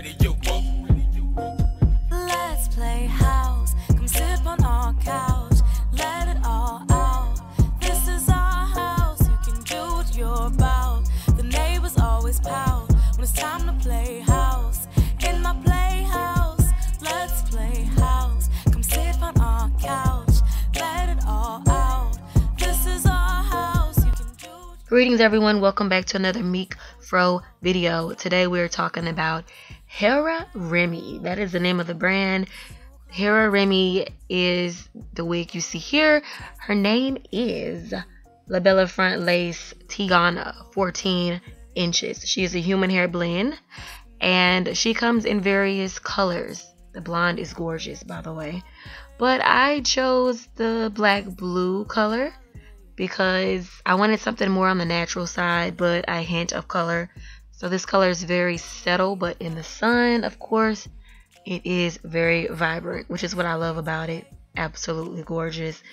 ready, you Let's play house. Come sit on our couch. Let it all out. This is our house. You can do what you're about. The neighbors always pout when it's time to play house. In my playhouse, let's play house. Come sit on our couch. Let it all out. This is our house. You can do what. Greetings everyone, welcome back to another MeekFro video. Today we're talking about Hera Remy. That is the name of the brand. Hera Remy is the wig you see here. Her name is Labella Front Lace Teyana, 14 inches. She is a human hair blend and she comes in various colors. The blonde is gorgeous, by the way, but I chose the black blue color because I wanted something more on the natural side but a hint of color. So this color is very subtle, but in the sun, of course, it is very vibrant, which is what I love about it. Absolutely gorgeous.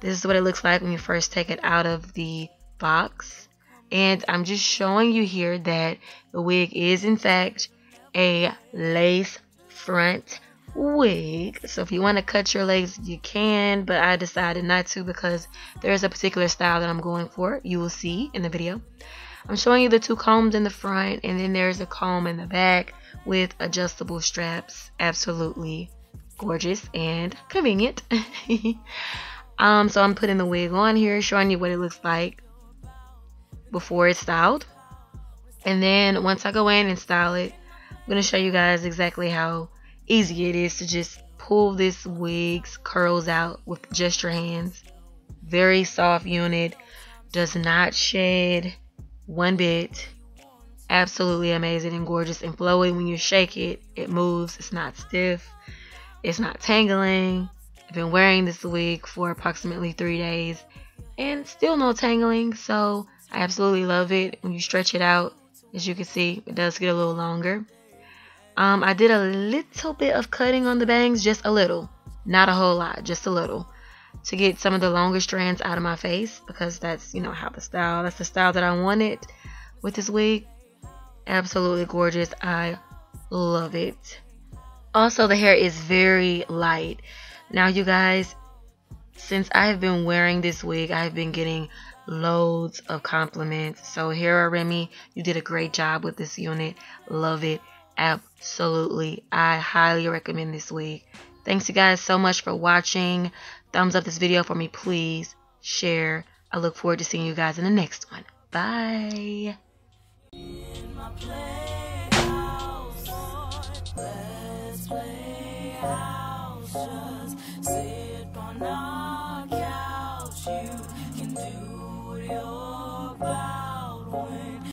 This is what it looks like when you first take it out of the box. And I'm just showing you here that the wig is in fact a lace front wig. So if you want to cut your lace, you can, but I decided not to because there's a particular style that I'm going for. You will see in the video. I'm showing you the two combs in the front, and then there's a comb in the back with adjustable straps. Absolutely gorgeous and convenient. So I'm putting the wig on here, showing you what it looks like before it's styled. And then once I go in and style it, I'm going to show you guys exactly how easy it is to just pull this wig's curls out with just your hands. Very soft unit, does not shed one bit. Absolutely amazing and gorgeous and flowy. When you shake it, it moves. It's not stiff. It's not tangling. I've been wearing this wig for approximately 3 days and still no tangling, so I absolutely love it. When you stretch it out, as you can see, it does get a little longer. I did a little bit of cutting on the bangs, just a little, not a whole lot, just a little, to get some of the longer strands out of my face, because that's, you know, how that's the style that I wanted with this wig. Absolutely gorgeous. I love it. Also, the hair is very light. Now you guys, since I have been wearing this wig, I've been getting loads of compliments. So Hera Remy, you did a great job with this unit. Love it. Absolutely. I highly recommend this wig. Thanks you guys so much for watching. Thumbs up this video for me, please. Share. I look forward to seeing you guys in the next one. Bye. In my playhouse, let's play house. Just sit on our